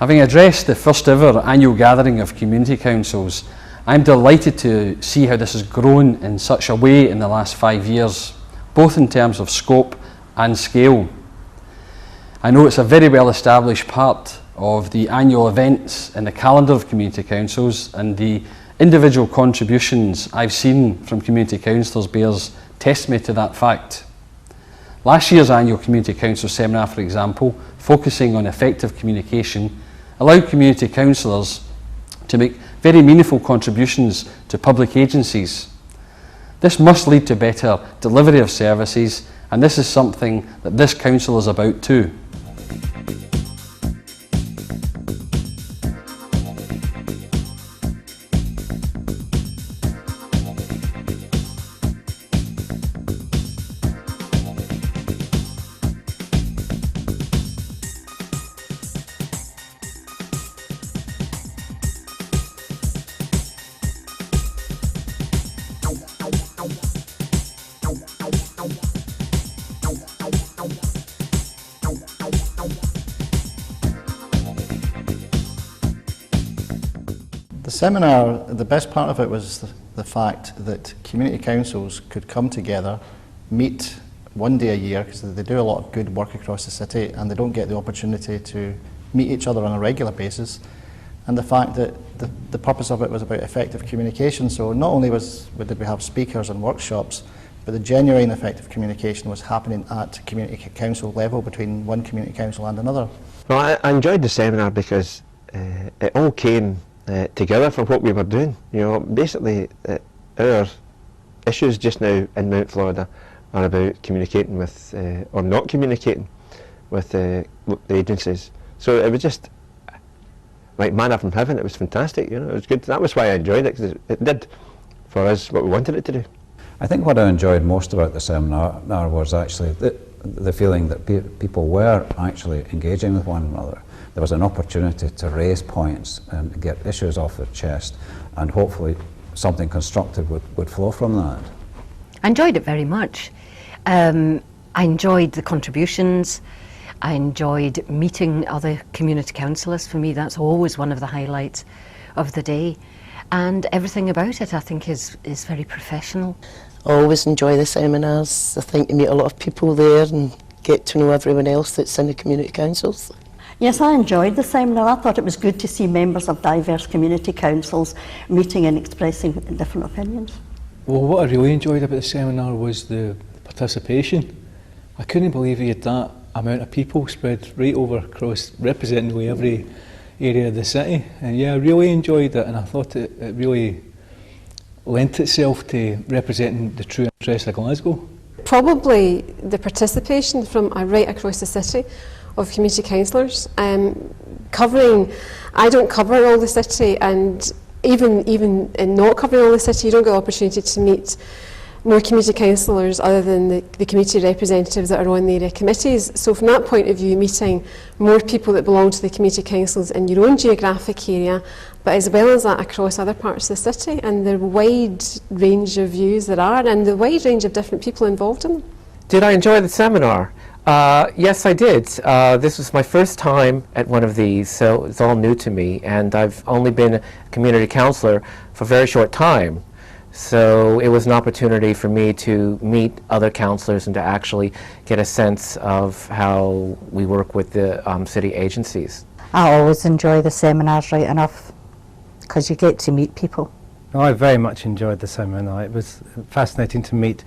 Having addressed the first ever annual gathering of community councils, I'm delighted to see how this has grown in such a way in the last 5 years, both in terms of scope and scale. I know it's a very well established part of the annual events in the calendar of community councils, and the individual contributions I've seen from community councillors bears testimony to that fact. Last year's annual community council seminar, for example, focusing on effective communication, allowed community councillors to make very meaningful contributions to public agencies. This must lead to better delivery of services, and this is something that this council is about too. The seminar, the best part of it was the fact that community councils could come together, meet one day a year, because they do a lot of good work across the city and they don't get the opportunity to meet each other on a regular basis. And the fact that the purpose of it was about effective communication, so not only did we have speakers and workshops, but the genuine effective communication was happening at community council level between one community council and another. Well, I enjoyed the seminar because it all came together for what we were doing. You know, basically our issues just now in Mount Florida are about communicating with, or not communicating with the agencies. So it was just like manna from heaven. It was fantastic, you know, it was good. That was why I enjoyed it, because it did for us what we wanted it to do. I think what I enjoyed most about the seminar was actually the feeling that people were actually engaging with one another. There was an opportunity to raise points and get issues off their chest, and hopefully something constructive would flow from that. I enjoyed it very much. I enjoyed the contributions. I enjoyed meeting other community councillors. For me, that's always one of the highlights of the day. And everything about it, I think, is very professional. I always enjoy the seminars. I think you meet a lot of people there and get to know everyone else that's in the community councils. Yes, I enjoyed the seminar. I thought it was good to see members of diverse community councils meeting and expressing different opinions. Well, what I really enjoyed about the seminar was the participation. I couldn't believe we had that amount of people spread right over across representing every area of the city. And yeah, I really enjoyed it, and I thought it really lent itself to representing the true interests of Glasgow. Probably the participation from right across the city of community councillors, covering. I don't cover all the city, and even in not covering all the city, you don't get the opportunity to meet more community councillors other than the community representatives that are on the area committees. So from that point of view, meeting more people that belong to the community councils in your own geographic area, but as well as that across other parts of the city, and the wide range of views there are, and the wide range of different people involved in them. Did I enjoy the seminar? Yes, I did. This was my first time at one of these, so it's all new to me, and I've only been a community councillor for a very short time. So it was an opportunity for me to meet other councillors and to actually get a sense of how we work with the city agencies. I always enjoy the seminars right enough, because you get to meet people. I very much enjoyed the seminar. It was fascinating to meet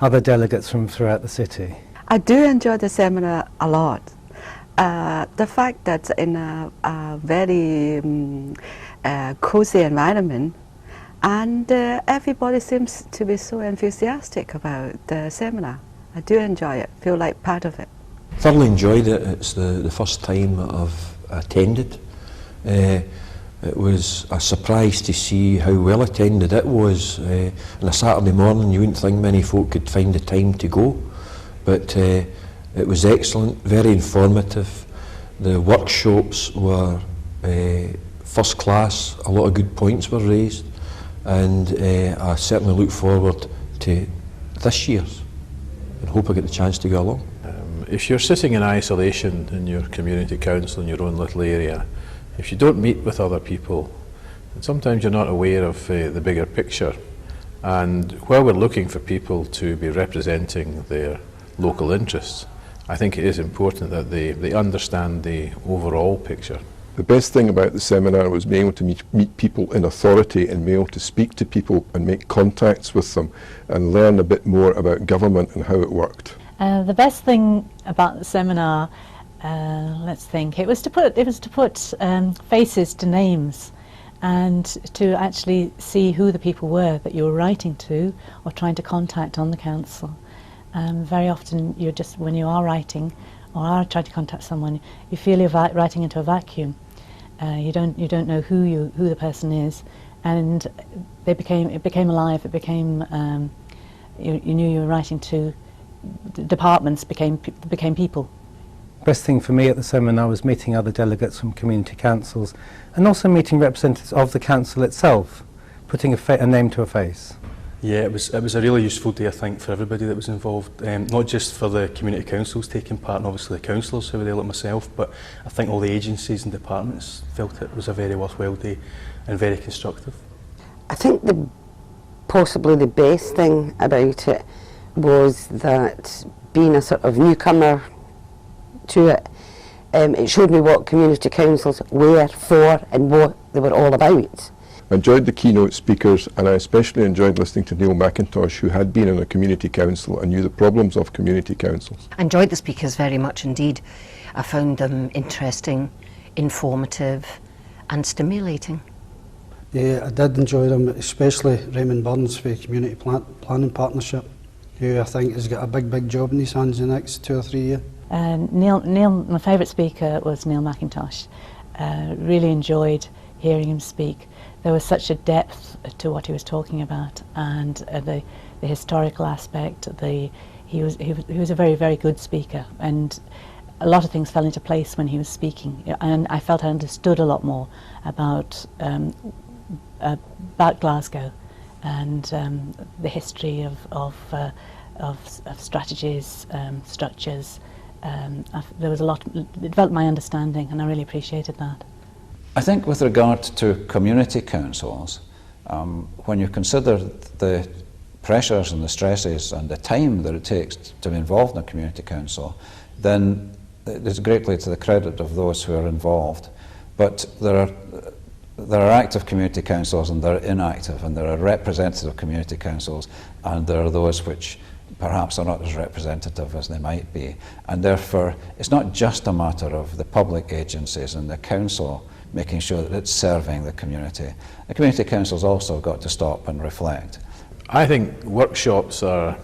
other delegates from throughout the city. I do enjoy the seminar a lot. The fact that in a very cozy environment, and everybody seems to be so enthusiastic about the seminar. I do enjoy it, feel like part of it. Thoroughly enjoyed it. It's the first time I've attended. It was a surprise to see how well attended it was. On a Saturday morning you wouldn't think many folk could find the time to go, but it was excellent, very informative. The workshops were first class, a lot of good points were raised, and I certainly look forward to this year's and hope I get the chance to go along. If you're sitting in isolation in your community council in your own little area, if you don't meet with other people, then sometimes you're not aware of the bigger picture. And while we're looking for people to be representing their local interests, I think it is important that they understand the overall picture. The best thing about the seminar was being able to meet people in authority and being able to speak to people and make contacts with them and learn a bit more about government and how it worked. The best thing about the seminar, let's think, it was to put faces to names and to actually see who the people were that you were writing to or trying to contact on the council. Very often when you are writing or are trying to contact someone, you feel you're writing into a vacuum. You don't know who the person is, and it became alive. It became you knew you were writing to departments. Became people. Best thing for me at the seminar was meeting other delegates from community councils and also meeting representatives of the council itself, putting a name to a face. Yeah, it was a really useful day, I think, for everybody that was involved, not just for the community councils taking part and obviously the councillors who were there like myself, but I think all the agencies and departments felt it was a very worthwhile day and very constructive. I think possibly the best thing about it was that being a sort of newcomer to it, it showed me what community councils were for and what they were all about. I enjoyed the keynote speakers, and I especially enjoyed listening to Neil McIntosh, who had been in a community council and knew the problems of community councils. I enjoyed the speakers very much indeed. I found them interesting, informative and stimulating. Yeah, I did enjoy them, especially Raymond Burns for the Community Planning Partnership, who I think has got a big job in his hands in the next 2 or 3 years. Neil, my favourite speaker was Neil McIntosh. Really enjoyed hearing him speak. There was such a depth to what he was talking about, and the historical aspect. He was a very good speaker, and a lot of things fell into place when he was speaking. And I felt I understood a lot more about Glasgow and the history of strategies, structures. There was a lot. It developed my understanding, and I really appreciated that. I think with regard to community councils, when you consider the pressures and the stresses and the time that it takes to be involved in a community council, then it's greatly to the credit of those who are involved. But there are active community councils and there are inactive, and there are representative community councils and there are those which perhaps are not as representative as they might be. And therefore, it's not just a matter of the public agencies and the council making sure that it's serving the community. The community council's also got to stop and reflect. I think workshops are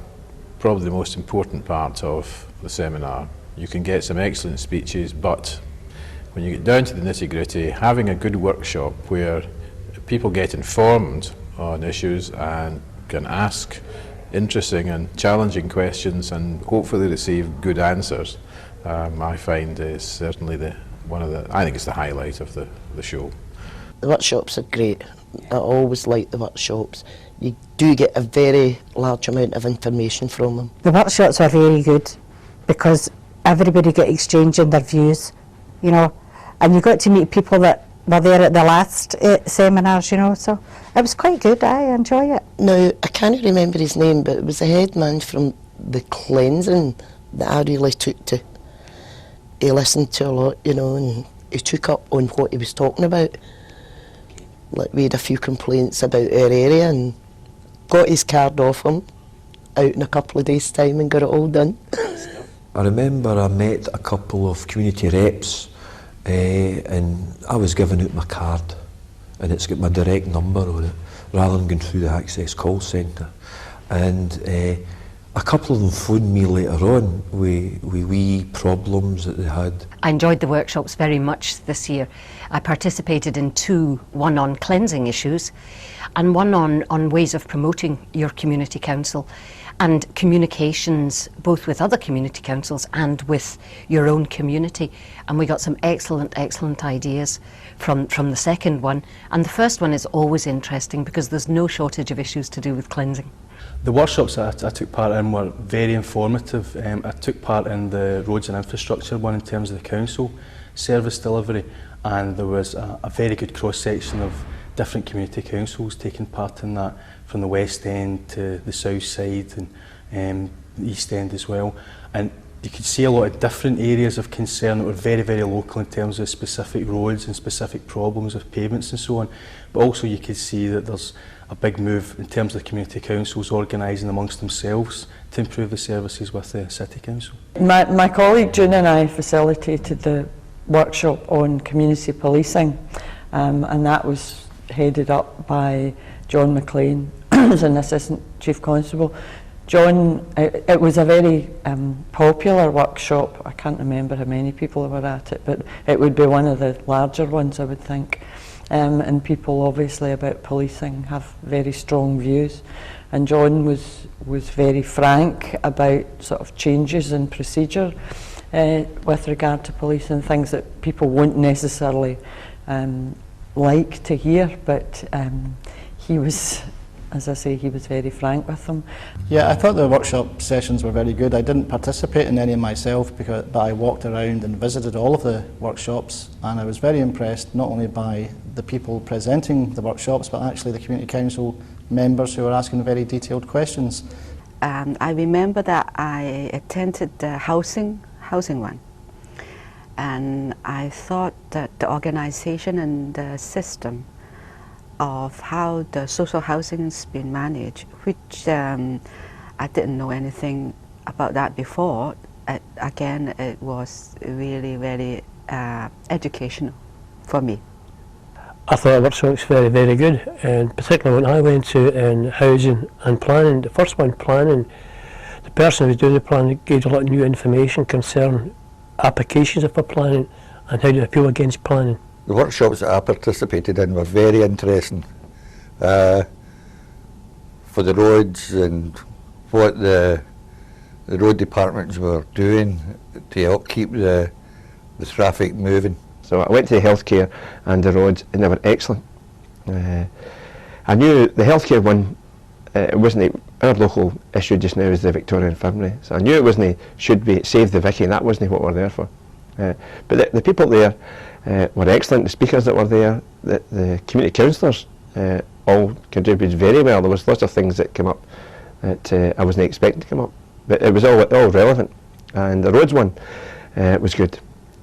probably the most important part of the seminar. You can get some excellent speeches, but when you get down to the nitty-gritty, having a good workshop where people get informed on issues and can ask interesting and challenging questions and hopefully receive good answers, I find is certainly I think it's the highlight of the show. The workshops are great. I always like the workshops. You do get a very large amount of information from them. The workshops are very good because everybody got exchanging their views, and you got to meet people that were there at the last seminars, so it was quite good. I enjoy it. Now, I can't remember his name, but it was the head man from the cleansing that I really took to. He listened to a lot, and he took up on what he was talking about. Like, we had a few complaints about our area and got his card off him out in a couple of days' time and got it all done. I remember I met a couple of community reps and I was giving out my card and it's got my direct number on it rather than going through the Access call centre. And a couple of them phoned me later on with wee problems that they had. I enjoyed the workshops very much this year. I participated in two, one on cleansing issues and one on ways of promoting your community council and communications both with other community councils and with your own community. And we got some excellent ideas from the second one. And the first one is always interesting because there's no shortage of issues to do with cleansing. The workshops that I took part in were very informative. I took part in the roads and infrastructure one in terms of the council, service delivery, and there was a very good cross-section of different community councils taking part in that, from the West End to the South Side and the East End as well. And you could see a lot of different areas of concern that were very, very local in terms of specific roads and specific problems with pavements and so on. But also you could see that there's a big move in terms of the community councils organising amongst themselves to improve the services with the City Council. My colleague June and I facilitated the workshop on community policing, and that was headed up by John McLean as an Assistant Chief Constable. John, it was a very popular workshop. I can't remember how many people were at it, but it would be one of the larger ones, I would think. And people obviously about policing have very strong views. And John was very frank about sort of changes in procedure with regard to police and things that people won't necessarily like to hear, but he was, as I say, he was very frank with them. Yeah, I thought the workshop sessions were very good. I didn't participate in any myself, but I walked around and visited all of the workshops, and I was very impressed not only by the people presenting the workshops, but actually the Community Council members who were asking very detailed questions. I remember that I attended the housing one, and I thought that the organisation and the system of how the social housing has been managed, which I didn't know anything about that before. Again, it was really very educational for me. I thought the workshop was very, very good, and particularly when I went to in housing and planning, the first one, planning, the person who was doing the planning gave a lot of new information concerning applications for planning and how to appeal against planning. The workshops that I participated in were very interesting for the roads and what the road departments were doing to help keep the traffic moving. So I went to the healthcare and the roads, and they were excellent. I knew the healthcare one, it wasn't our local issue just now is the Victoria Infirmary, so I knew it wasn't should be save the Vicky, and that wasn't what we're there for. But the people there were excellent. The speakers that were there, the community councillors all contributed very well. There was lots of things that came up that I wasn't expecting to come up, but it was all relevant. And the roads one was good.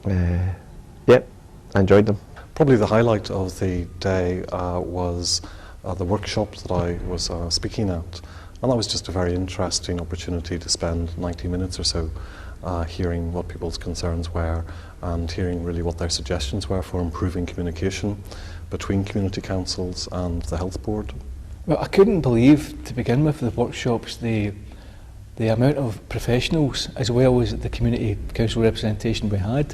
Yep, I enjoyed them. Probably the highlight of the day was the workshops that I was speaking at, and that was just a very interesting opportunity to spend 90 minutes or so hearing what people's concerns were and hearing really what their suggestions were for improving communication between community councils and the health board. Well, I couldn't believe, to begin with, the workshops, the amount of professionals as well as the community council representation we had.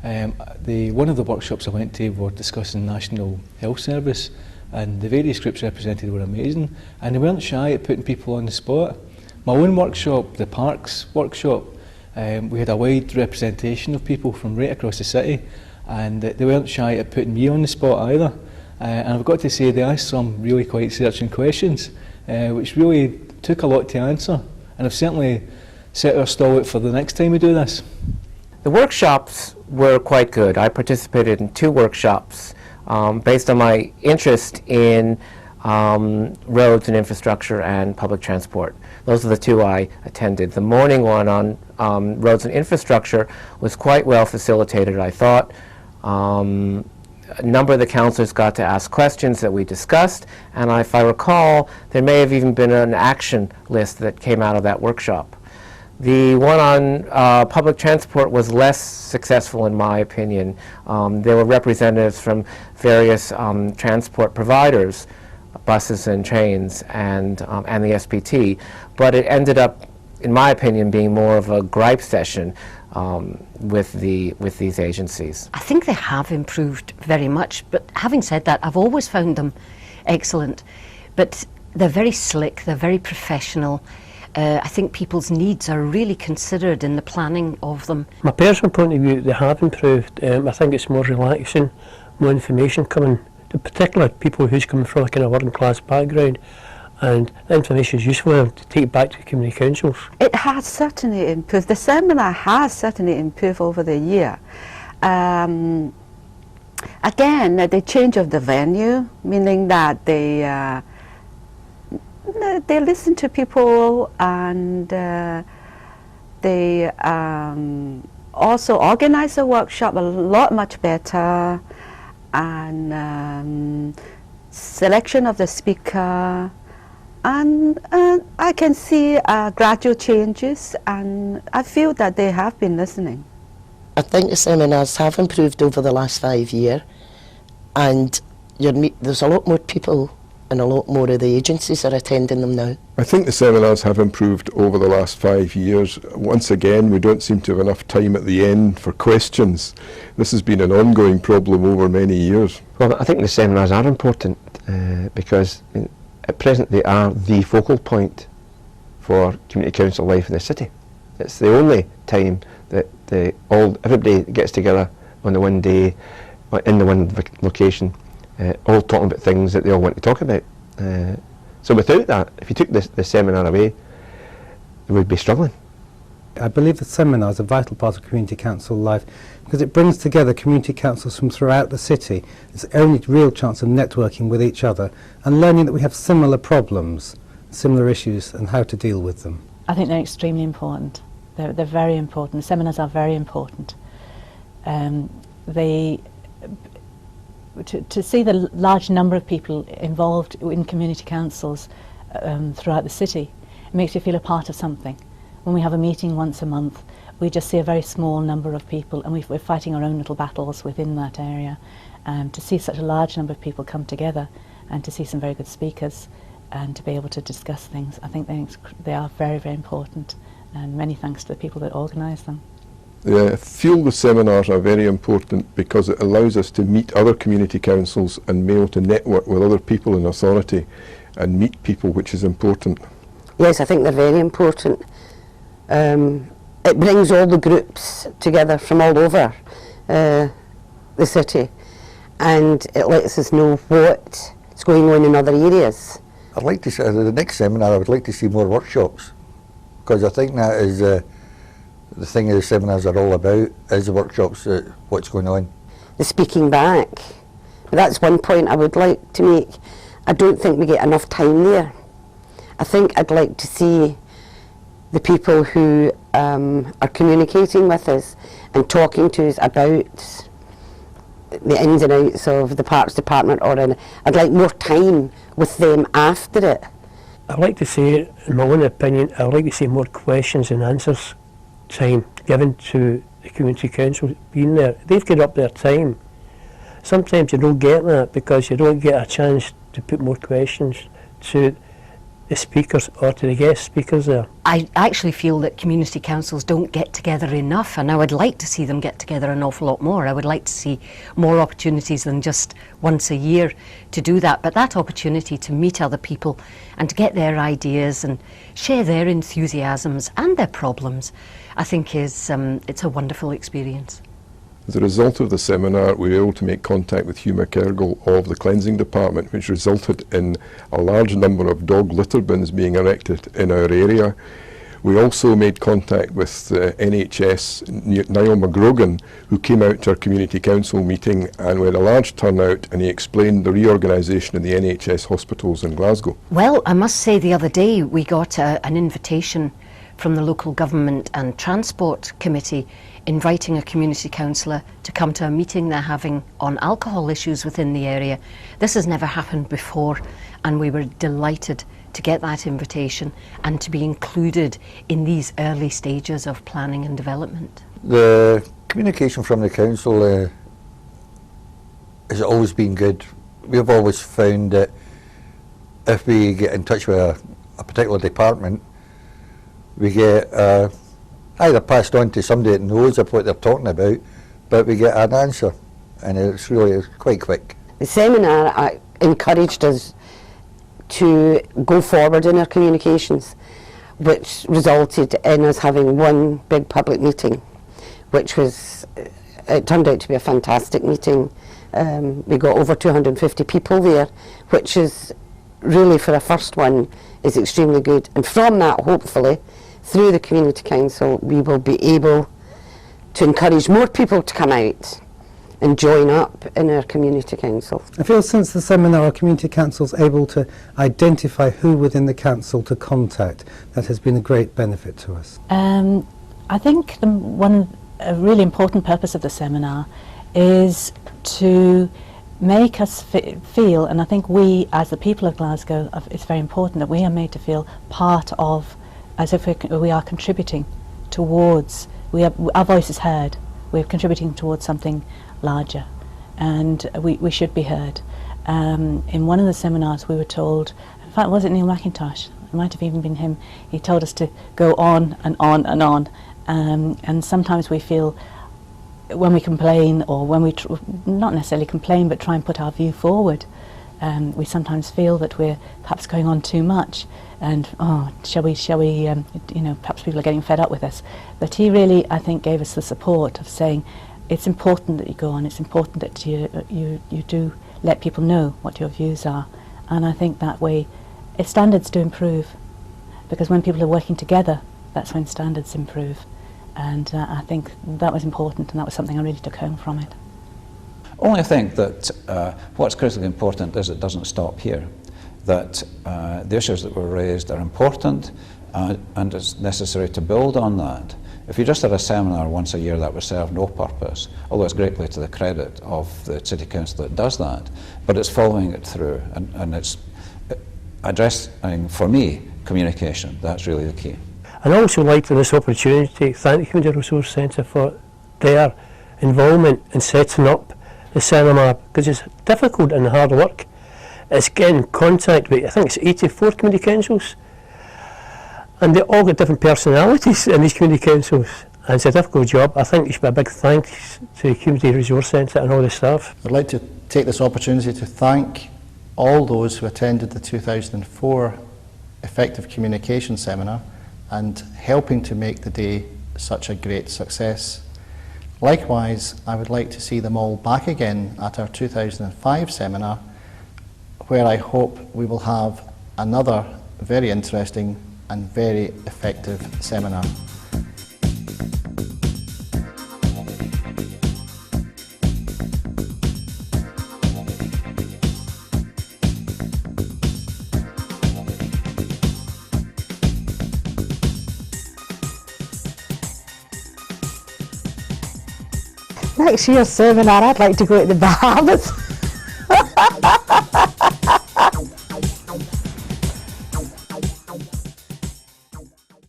One of the workshops I went to were discussing National Health Service, and the various groups represented were amazing, and they weren't shy at putting people on the spot. My own workshop, the Parks workshop, we had a wide representation of people from right across the city, and they weren't shy at putting me on the spot either. And I've got to say they asked some really quite searching questions, which really took a lot to answer, and I've certainly set our stall out for the next time we do this. The workshops were quite good. I participated in 2 workshops based on my interest in roads and infrastructure and public transport. Those are the 2 I attended. The morning one on roads and infrastructure was quite well facilitated, I thought. A number of the councillors got to ask questions that we discussed, and if I recall, there may have even been an action list that came out of that workshop. The one on public transport was less successful in my opinion. There were representatives from various transport providers, buses and trains, and the SPT, but it ended up, in my opinion, being more of a gripe session with these agencies. I think they have improved very much, but having said that, I've always found them excellent. But they're very slick, they're very professional. I think people's needs are really considered in the planning of them. My personal point of view, they have improved. I think it's more relaxing, more information coming, in particular people who's coming from a kind of working class background, and the information is useful to take back to the community councils. It has certainly improved. The seminar has certainly improved over the year. again, the change of the venue, meaning that they listen to people, and they also organize the workshop a lot much better, and selection of the speaker, and I can see gradual changes, and I feel that they have been listening. I think the seminars have improved over the last 5 years, and there's a lot more people and a lot more of the agencies are attending them now. I think the seminars have improved over the last 5 years. Once again, we don't seem to have enough time at the end for questions. This has been an ongoing problem over many years. Well, I think the seminars are important because at present they are the focal point for community council life in the city. It's the only time that everybody gets together on the one day, in the one location, all talking about things that they all want to talk about. So without that, if you took the seminar away, they would be struggling. I believe the seminar is a vital part of community council life because it brings together community councils from throughout the city. It's the only real chance of networking with each other and learning that we have similar problems, similar issues, and how to deal with them. I think they're extremely important. They're very important. The seminars are very important. To see the large number of people involved in community councils throughout the city, it makes you feel a part of something. When we have a meeting once a month, we just see a very small number of people, and we're fighting our own little battles within that area. To see such a large number of people come together, and to see some very good speakers, and to be able to discuss things, I think they are very, very important. And many thanks to the people that organise them. I feel the seminars are very important because it allows us to meet other community councils and be able to network with other people in authority and meet people, which is important. Yes, I think they're very important. It brings all the groups together from all over the city, and it lets us know what's going on in other areas. I'd like to see, the next seminar I would like to see more workshops, because I think that is the thing the seminars are all about, is the workshops, what's going on. The speaking back, that's one point I would like to make. I don't think we get enough time there. I think I'd like to see the people who are communicating with us and talking to us about the ins and outs of the Parks Department, I'd like more time with them after it. I'd like to say, in my own opinion, I'd like to see more questions and answers time given to the community council being there. They've got up their time. Sometimes you don't get that because you don't get a chance to put more questions to the speakers or to the guest speakers there. I actually feel that community councils don't get together enough, and I would like to see them get together an awful lot more. I would like to see more opportunities than just once a year to do that, but that opportunity to meet other people and to get their ideas and share their enthusiasms and their problems, I think it's a wonderful experience. As a result of the seminar, we were able to make contact with Hugh McErgle of the Cleansing Department, which resulted in a large number of dog litter bins being erected in our area. We also made contact with NHS Niall McGrogan, who came out to our community council meeting, and we had a large turnout, and he explained the reorganisation of the NHS hospitals in Glasgow. Well, I must say the other day we got an invitation from the local government and transport committee inviting a community councillor to come to a meeting they're having on alcohol issues within the area. This has never happened before, and we were delighted to get that invitation and to be included in these early stages of planning and development. The communication from the council has always been good. We've always found that if we get in touch with a particular department, we get either passed on to somebody that knows of what they're talking about, but we get an answer, and it's really quite quick. The seminar encouraged us to go forward in our communications, which resulted in us having one big public meeting, which was, it turned out to be a fantastic meeting. We got over 250 people there, which is really, for a first one, is extremely good. And from that, hopefully, through the community council, we will be able to encourage more people to come out and join up in our community council. I feel since the seminar our community council's able to identify who within the council to contact. That has been a great benefit to us. I think a really important purpose of the seminar is to make us feel, and I think we as the people of Glasgow, it's very important that we are made to feel part of, as if we are contributing towards, our voice is heard, we're contributing towards something larger, and we should be heard. In one of the seminars we were told, in fact was it Neil McIntosh, it might have even been him, he told us to go on and on and on, and sometimes we feel when we complain, or when we not necessarily complain but try and put our view forward, we sometimes feel that we're perhaps going on too much, and shall we perhaps people are getting fed up with us. But he really, I think, gave us the support of saying it's important that you go on, it's important that you do let people know what your views are, and I think that way standards do improve, because when people are working together, that's when standards improve. And I think that was important, and that was something I really took home from it. Only I think that what's critically important is it doesn't stop here, that the issues that were raised are important, and it's necessary to build on that. If you just had a seminar once a year, that would serve no purpose, although it's greatly to the credit of the City Council that does that, but it's following it through, and it's addressing, for me, communication. That's really the key. And I also like this opportunity to thank the Community Resource Centre for their involvement in setting up the seminar, because it's difficult and hard work. It's getting in contact with, I think it's 84 community councils, and they all got different personalities in these community councils, and it's a difficult job. I think there should be a big thanks to the Community Resource Centre and all the staff. I'd like to take this opportunity to thank all those who attended the 2004 Effective Communication Seminar and helping to make the day such a great success. Likewise, I would like to see them all back again at our 2005 seminar, where I hope we will have another very interesting and very effective seminar. Next year's seminar, I'd like to go to the Bahamas.